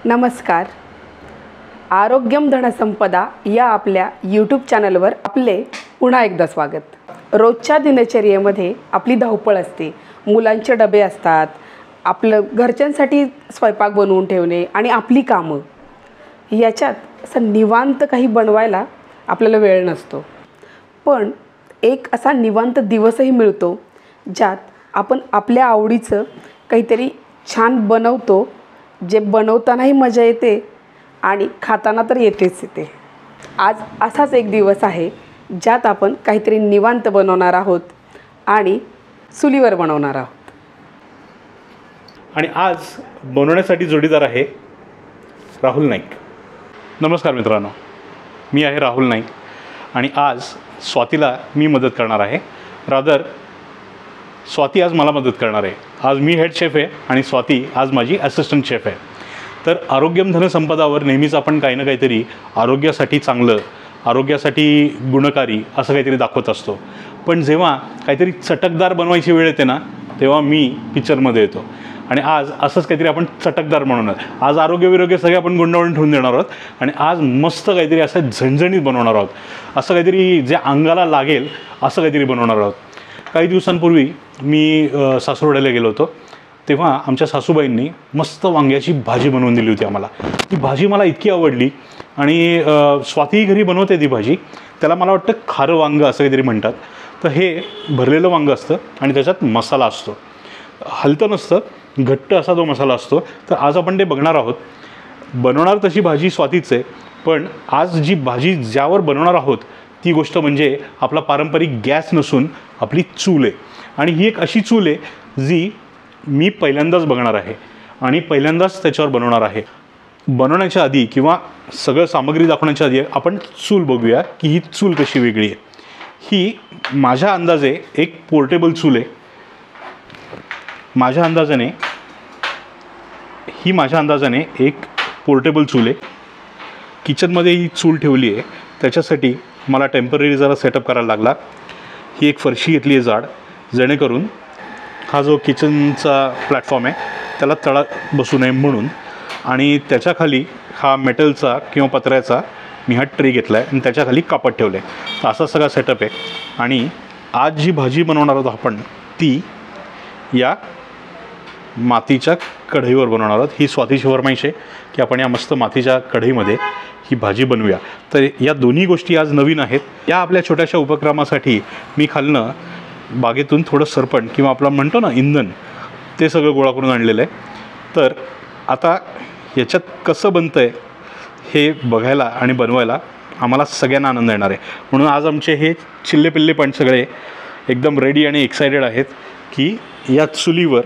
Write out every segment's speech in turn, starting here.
नमस्कार. आरोग्यम धनसंपदा या आपल्या यूट्यूब चॅनलवर आपले पुन्हा एकदा स्वागत. रोजच्या दिनचर्येमध्ये आपली धावपळ असते, मुलांचे डबे असतात, आपलं घरच्यांसाठी स्वयंपाक बनवून ठेवणे आणि आपली कामं, याच्यात असं निवांत काही बनवायला आपल्याला वेळ नसतो. पण एक असा निवांत दिवसही मिळतो ज्यात आपण आपल्या आवडीचं काहीतरी छान बनवतो, जे बनवतानाही मजा येते आणि खाताना तर येतेच येते. आज असाच एक दिवस आहे ज्यात आपण काहीतरी निवांत बनवणार आहोत आणि चुलीवर बनवणार आहोत. आणि आज बनवण्यासाठी जोडीदार आहे राहुल नाईक. नमस्कार मित्रांनो, मी आहे राहुल नाईक आणि आज स्वातीला मी मदत करणार आहे. रादर स्वाती आज मला मदत करणार आहे. आज मी हेड शेफ आहे आणि स्वाती आज माझी असिस्टंट शेफ आहे. तर आरोग्यम धनसंपदावर नेहमीच आपण काही ना काहीतरी आरोग्यासाठी चांगलं, आरोग्यासाठी गुणकारी असं काहीतरी दाखवत असतो. पण जेव्हा काहीतरी चटकदार बनवायची वेळ येते ना, तेव्हा मी पिक्चरमध्ये येतो. आणि आज असंच काहीतरी आपण चटकदार बनवणार. आज आरोग्य सगळे आपण गुंडाळून ठेवून देणार आहोत आणि आज मस्त काहीतरी असं झणझणीत बनवणार आहोत. असं काहीतरी जे अंगाला लागेल असं काहीतरी बनवणार आहोत. काही दिवसांपूर्वी मी सासरवाड्याला गेलो होतो, तेव्हा आमच्या सासूबाईंनी मस्त वांग्याची भाजी बनवून दिली होती आम्हाला. ती भाजी मला इतकी आवडली आणि स्वातीही घरी बनवते ती भाजी. त्याला मला वाटतं खारं वांगं असं काहीतरी म्हणतात. तर हे भरलेलं वांगं असतं आणि त्याच्यात मसाला असतो, हलतं नसतं, घट्ट असा तो मसाला असतो. तर आज आपण ते बघणार आहोत. बनवणार तशी भाजी स्वातीच आहे, पण आज जी भाजी ज्यावर बनवणार आहोत ती गोष्ट म्हणजे आपला पारंपरिक गॅस नसून आपली चूल आहे. आणि ही एक अशी चूल आहे जी मी पहिल्यांदाच बघणार आहे आणि पहिल्यांदाच त्याच्यावर बनवणार आहे. बनवण्याच्या आधी किंवा सगळं सामग्री दाखवण्याच्या आधी आपण चूल बघूया की ही चूल कशी वेगळी आहे. ही माझ्या अंदाजे एक पोर्टेबल चूल आहे. माझ्या अंदाजाने एक पोर्टेबल चूल आहे. किचनमध्ये ही चूल ठेवली आहे, त्याच्यासाठी मला टेम्पररी जरा सेटअप करायला लागला. ही एक फरशी घेतली आहे जाड, जेणेकरून हा जो किचनचा प्लॅटफॉर्म आहे त्याला तळा बसू नये म्हणून. आणि त्याच्याखाली हा मेटलचा किंवा पत्र्याचा मी हा ट्रे घेतला आहे आणि त्याच्याखाली कापड ठेवलं आहे. तर असा सगळा सेटअप आहे. आणि आज जी भाजी बनवणार आहोत आपण ती या मातीच्या कढईवर बनवणार आहोत. ही स्वातीची फरमाईश आहे की आपण या मस्त मातीच्या कढईमध्ये ही भाजी बनवूया. तर या दोन्ही गोष्टी आज नवीन आहेत. या आपल्या छोट्याशा उपक्रमासाठी मी खालनं बागेतून थोडं सरपण किंवा आपला म्हणतो ना इंधन, ते सगळं गोळा करून आणलेलं आहे. तर आता याच्यात कसं बनतं आहे हे बघायला आणि बनवायला आम्हाला सगळ्यांना आनंद येणार आहे. म्हणून आज आमचे हे चिल्लेपिल्ले पण सगळे एकदम रेडी आणि एक्सायटेड आहेत की या चुलीवर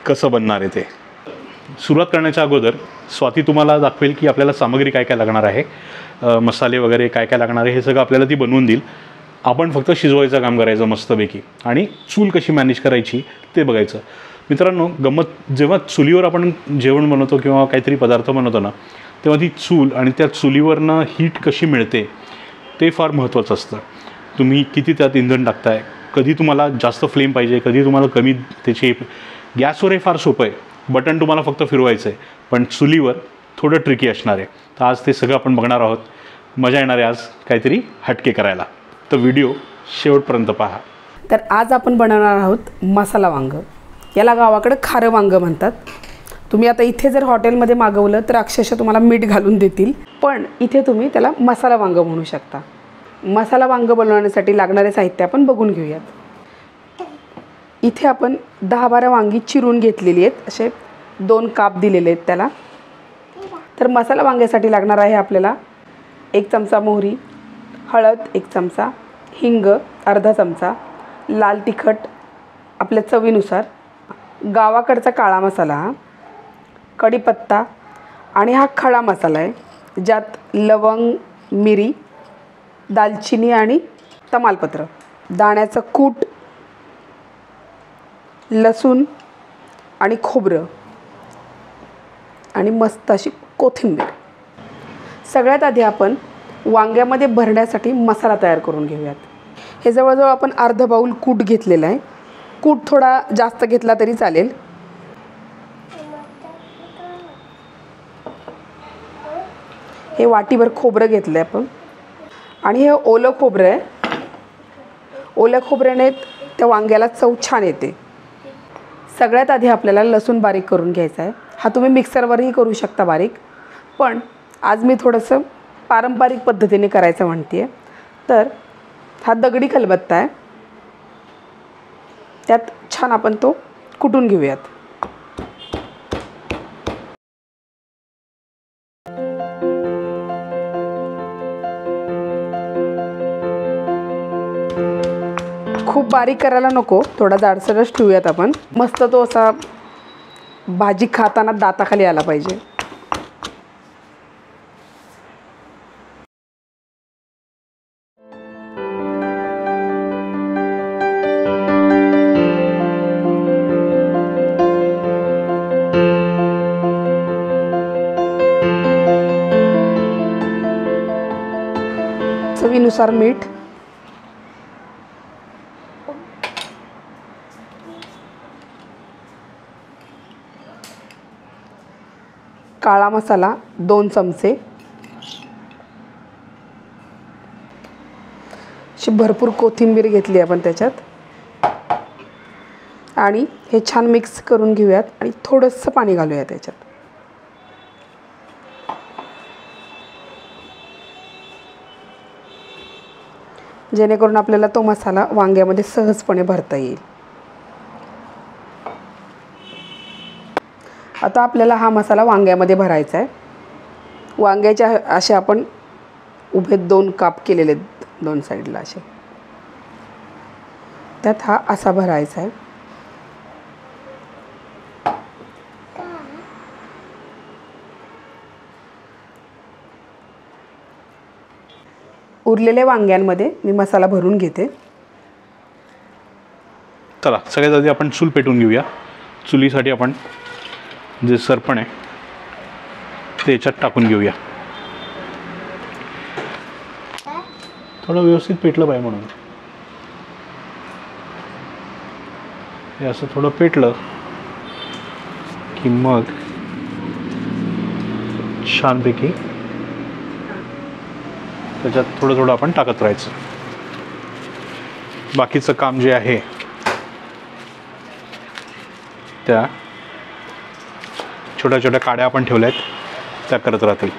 कसं बनणार आहे ते. सुरुवात करण्याच्या अगोदर स्वाती तुम्हाला दाखवेल की आपल्याला सामग्री काय काय लागणार आहे, मसाले वगैरे काय काय लागणार आहे हे सगळं आपल्याला ती बनवून देईल. आपण फक्त शिजवायचं काम करायचं मस्तपैकी आणि चूल कशी मॅनेज करायची ते बघायचं. मित्रांनो, गंमत जेव्हा चुलीवर आपण जेवण बनवतो किंवा काहीतरी पदार्थ बनवतो ना, तेव्हा ती चूल आणि त्या चुलीवरनं हीट कशी मिळते ते फार महत्त्वाचं असतं. तुम्ही किती त्यात इंधन टाकताय, कधी तुम्हाला जास्त फ्लेम पाहिजे, कधी तुम्हाला कमी त्याची. गॅसवर हे फार सोपं आहे, बटन तुम्हाला फक्त फिरवायचं आहे, पण चुलीवर थोडं ट्रिकी असणार आहे. तर आज ते सगळं आपण बघणार आहोत. मजा येणार आहे आज काहीतरी हटके करायला. तर व्हिडिओ शेवटपर्यंत पहा. तर आज आपण बनवणार आहोत मसाला वांगं. याला गावाकडे खारं वांगं म्हणतात. तुम्ही आता इथे जर हॉटेलमध्ये मागवलं तर अक्षरशः तुम्हाला मीठ घालून देतील, पण इथे तुम्ही त्याला मसाला वांगं म्हणू शकता. मसाला वांगं बनवण्यासाठी लागणारे साहित्य आपण बघून घेऊयात. इथे आपण 10-12 वांगी चिरून घेतलेली आहेत, असे 2 काप दिलेले आहेत त्याला. तर मसाला वांग्यासाठी लागणार आहे आपल्याला 1 चमचा मोहरी, हळद 1 चमचा, हिंग अर्धा चमचा, लाल तिखट आपल्या चवीनुसार, गावाकडचा काळा मसाला, कढीपत्ता आणि हा खडा मसाला आहे ज्यात लवंग, मिरी, दालचिनी आणि तमालपत्र, दाण्याचं कूट, लसूण आणि खोबरं आणि मस्त अशी कोथिंबीर. सगळ्यात आधी आपण वांग्यामध्ये भरण्यासाठी मसाला तयार करून घेऊयात. हे जवळजवळ आपण अर्धा बाउल कूट घेतलेला आहे. कूट थोडा जास्त घेतला तरी चालेल. हे वाटीभर खोबरं घेतलं आहे आपण आणि हे ओलं खोबरं आहे. ओल्या खोबऱ्याने त्या वांग्याला चव छान येते. सगळ्यात आधी आपल्याला लसूण बारीक करून घ्यायचा आहे. हा तुम्ही मिक्सरवरही करू शकता बारीक, पण आज मी थोडंसं पारंपरिक पद्धतीने करायचं म्हणते आहे. तर हा दगडी खलबत्ता आहे, त्यात छान आपण तो कुटून घेऊयात. खूप बारीक करायला नको, थोडा जाडसरच ठेवूयात आपण. मस्त तो असा भाजी खाताना दाताखाली आला पाहिजे. चवीनुसार मीठ, काळा मसाला 2 चमचे, अशी भरपूर कोथिंबीर घेतली आपण त्याच्यात आणि हे छान मिक्स करून घेऊयात आणि थोडंसं पाणी घालूया त्याच्यात. जेणेकरून आपल्याला तो मसाला वांग्यामध्ये सहजपणे भरता येईल. आता आपल्याला हा मसाला वांग्यामध्ये भरायचा आहे. वांग्याच्या असे आपण उभे 2 काप केलेले आहेत 2 साईडला असे, त्यात हा असा भरायचा आहे. उरलेल्या वांग्यांमध्ये मी मसाला भरून घेते. चला सगळ्यात आधी आपण चूल पेटवून घेऊया. चुलीसाठी आपण जे सरपण आहे ते याच्यात टाकून घेऊया. थोडं व्यवस्थित पेटलं पाहिजे म्हणून. हे असं थोडं पेटलं की मग छानपैकी त्याच्यात थोडं थोडं आपण टाकत राहायचं. बाकीचं काम जे आहे त्या छोट्या छोट्या काड्या आपण ठेवल्या आहेत त्या करत राहतील.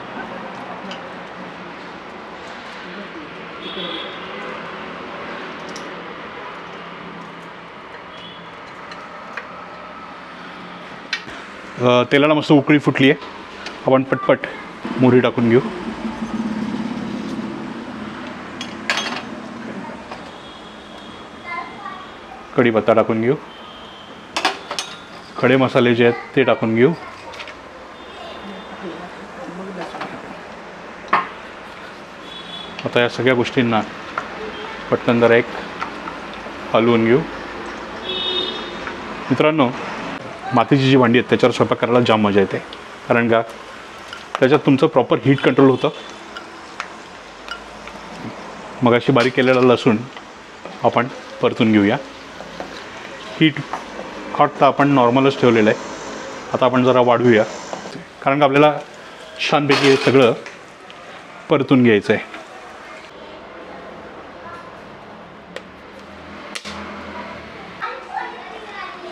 तेलाला मस्त उकळी फुटली आहे. आपण पटपट मोहरी टाकून घेऊ. कढीपत्ता टाकून घेऊ. खडे मसाले जे आहेत ते टाकून घेऊ. आता या सगळ्या गोष्टींना पटकन जरा एक हलवून घेऊ. मित्रांनो, मातीची जी भांडी आहेत त्याच्यावर स्वयंपाक करायला जाम मजा येते. कारण का त्याच्यात तुमचं प्रॉपर हीट कंट्रोल होतं. मगाशी बारीक केलेला लसूण आपण परतून घेऊया. हीट हॉट तर आपण नॉर्मलच ठेवलेलं आहे. आता आपण जरा वाढवूया, कारण का आपल्याला छानपैकी हे सगळं परतून घ्यायचं आहे.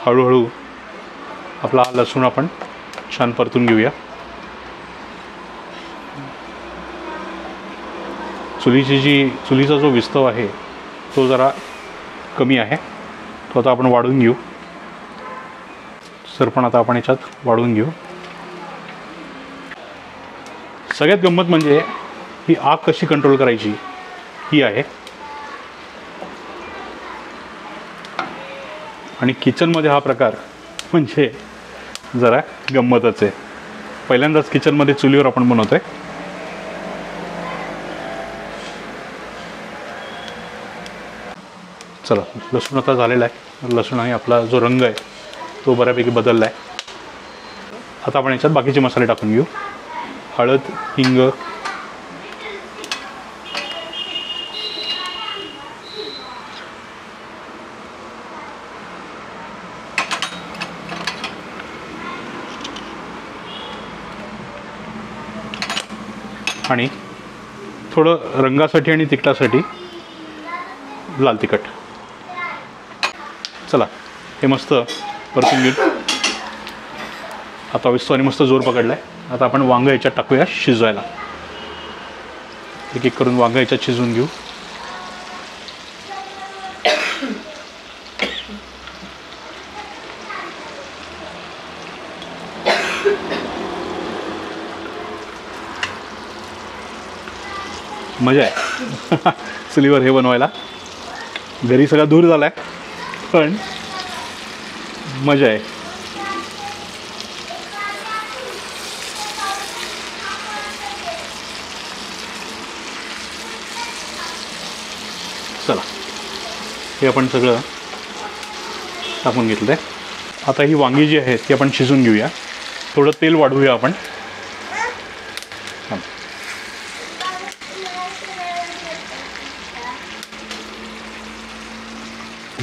हळूहळू आपला लसूण आपण छान परतून घेऊया. चुलीचा जो विस्तव आहे तो जरा कमी आहे, तो आता आपण वाढवून घेऊ. सरपण आता आपण याच्यात वाढवून घेऊ. सगळ्यात गंमत म्हणजे ही आग कशी कंट्रोल करायची ही आहे. आणि किचनमध्ये हा प्रकार म्हणजे जरा गंमतच आहे. पहिल्यांदाच किचनमध्ये चुलीवर आपण बनवतोय. चला, लसूण आता झालेला आहे. लसूण आणि आपला जो रंग आहे तो बऱ्यापैकी बदलला आहे. आता आपण याच्यात बाकीचे मसाले टाकून घेऊ. हळद, हिंग, आणि थोडं रंगासाठी आणि तिखटासाठी लाल तिखट. चला हे मस्त परतून घेऊ. आता विस्तवाने मस्त जोर पकडला आहे. आता आपण वांगं याच्यात टाकूया शिजवायला. एक एक करून वांगं याच्यात शिजवून घेऊ. मजा आहे चुलीवर हे बनवायला. घरी सगळा दूर झाला आहे पण मजा आहे. चला हे आपण सगळं टाकून घेतलं आहे. आता ही वांगी जी आहेत ती आपण शिजवून घेऊया. थोडं तेल वाढवूया आपण.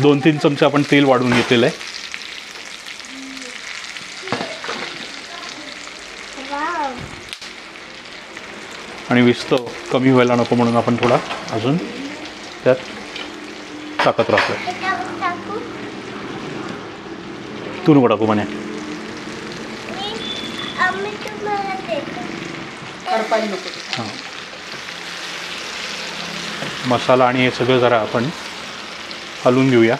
2-3 चमचे आपण तेल वाढवून घेतलेलं आहे. आणि विस्तव कमी व्हायला नको म्हणून आपण थोडा अजून त्यात टाकत राहतो. तू नको टाकू म्हणे. हां मसाला आणि हे सगळं जरा आपण हलवून घेऊया.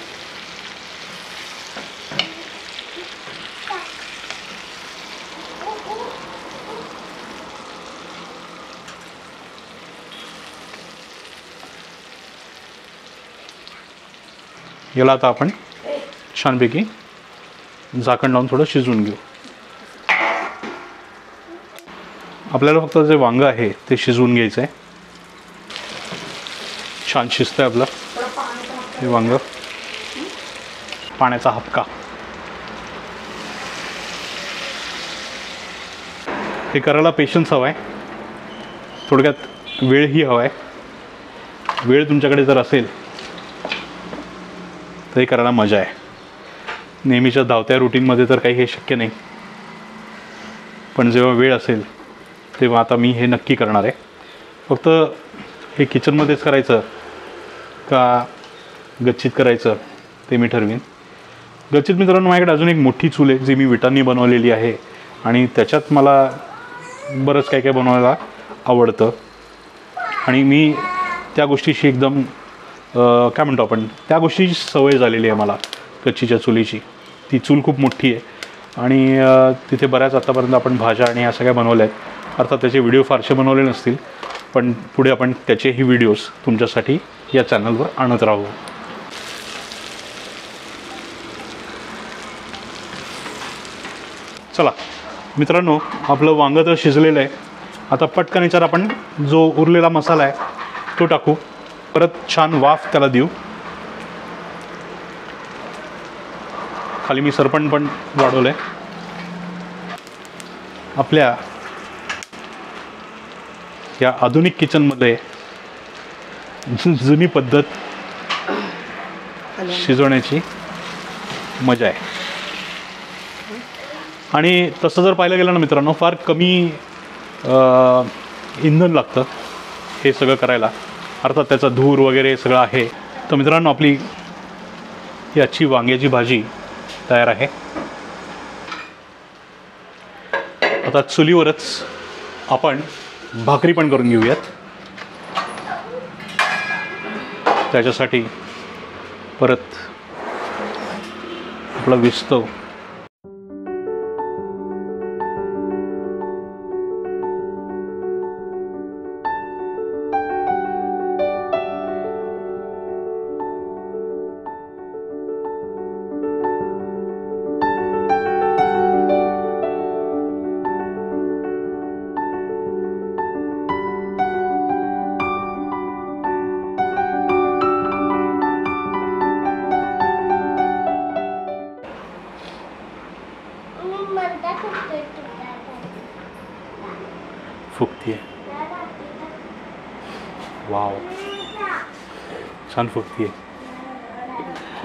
याला आता आपण छानपैकी झाकण लावून थोडं शिजवून घेऊ. आपल्याला फक्त जे वांगं आहे ते शिजवून घ्यायचं आहे. छान शिजतं आहे आपलं हे वांग. पाण्याचा हबका. हे करायला पेशन्स हवा आहे. थोडक्यात वेळही हवा आहे. वेळ तुमच्याकडे जर असेल तर हे करायला मजा आहे. नेहमीच्या धावत्या रुटीनमध्ये तर काही हे शक्य नाही. पण जेव्हा वेळ असेल तेव्हा आता मी हे नक्की करणार आहे. फक्त हे किचनमध्येच करायचं का गच्चीत करायचं ते मी ठरवीन. गच्चीत मित्रांनो माझ्याकडे अजून एक मोठी चूल आहे जी मी विटांनी बनवलेली आहे आणि त्याच्यात मला बरंच काय काय बनवायला आवडतं. आणि मी त्या गोष्टीशी एकदम काय म्हणतो आपण त्या गोष्टीची सवय झालेली आहे मला कच्चीच्या चुलीची. ती चूल खूप मोठी आहे आणि तिथे बऱ्याच आत्तापर्यंत आपण भाज्या आणि ह्या सगळ्या बनवल्या आहेत. अर्थात त्याचे व्हिडिओ फारसे बनवले नसतील पण पुढे आपण त्याचेही व्हिडिओज तुमच्यासाठी या चॅनलवर आणत राहू. चला मित्रांनो आपलं वांगं तर शिजलेलं आहे. आता पटकन याच्यात आपण जो उरलेला मसाला आहे तो टाकू. परत छान वाफ त्याला देऊ. खाली मी सरपण पण वाढवलं आहे. आपल्या या आधुनिक किचनमध्ये जुनी पद्धत शिजवण्याची मजा आहे. आणि तसं जर पाहिलं गेलं ना मित्रांनो फार कमी इंधन लागतं हे सगळं करायला. अर्थात त्याचा धूर वगैरे सगळं आहे. तर मित्रांनो आपली याची वांग्याची भाजी तयार आहे. आता चुलीवरच आपण भाकरी पण करून घेऊयात. त्याच्यासाठी परत आपला विस्तव फुगती आहे. वाव छान फुगती आहे.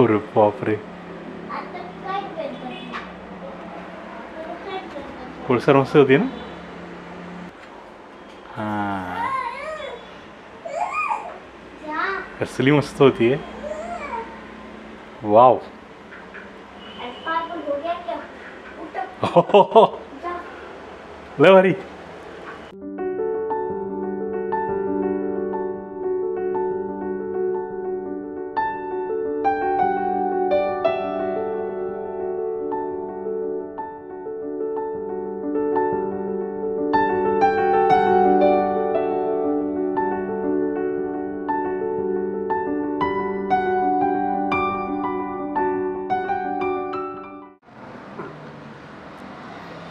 अरे बापरे कोळसर मस्त होती ना. हां कसली मस्त होती. वाव. हो लय भारी.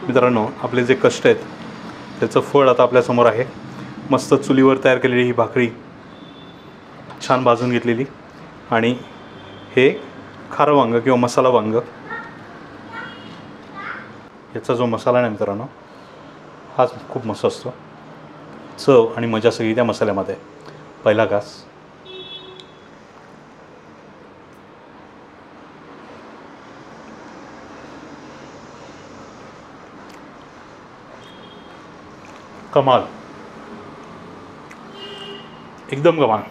मित्रांनो, आपले जे कष्ट आहेत त्याचं फळ आता आपल्यासमोर आहे. मस्त चुलीवर तयार केलेली ही भाकरी छान भाजून घेतलेली आणि हे खारं वांगं किंवा मसाला वांगं. याचा जो मसाला आहे मित्रांनो, हाच खूप मस्त असतो. चव आणि मजा सगळी त्या मसाल्यामध्ये. पहिला घास. कमाल, एकदम कमाल.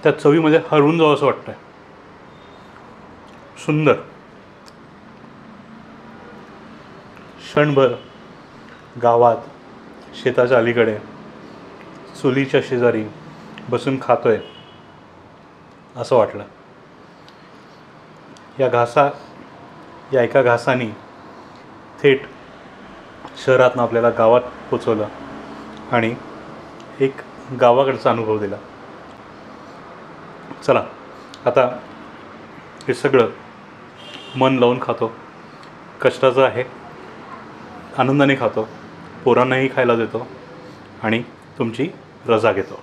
त्या चवीमध्ये हरवून जावं असं वाटतंय. सुंदर. क्षणभर गावात शेताच्या अलीकडे चुलीच्या शेजारी बसून खातोय असं वाटलं. या एका घासानी थेट शहरातनं आपल्याला गावात पोचवलं आणि एक गावाकडचा अनुभव दिला. चला आता हे सगळं मन लावून खातो. कष्टाचं आहे, आनंदाने खातो, पोरांनाही खायला देतो आणि तुमची रजा घेतो.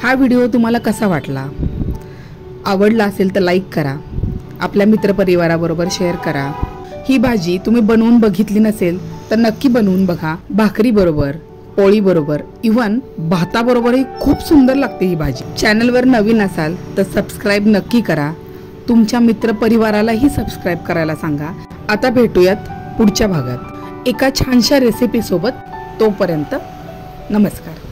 हा व्हिडिओ तुम्हाला कसा वाटला? आवडला असेल तर लाईक करा, आपल्या मित्रपरिवाराबरोबर शेअर करा. ही भाजी तुम्ही बनवून बघितली नसेल तर नक्की बनवून बघा. भाकरीबरोबर, पोळीबरोबर, इव्हन भाताबरोबरही खूप सुंदर लागते ही भाजी. चॅनलवर नवीन असाल तर सबस्क्राईब नक्की करा. तुमच्या मित्रपरिवारालाही सबस्क्राईब करायला सांगा. आता भेटूयात पुढच्या भागात एका छानशा रेसिपीसोबत. तोपर्यंत नमस्कार.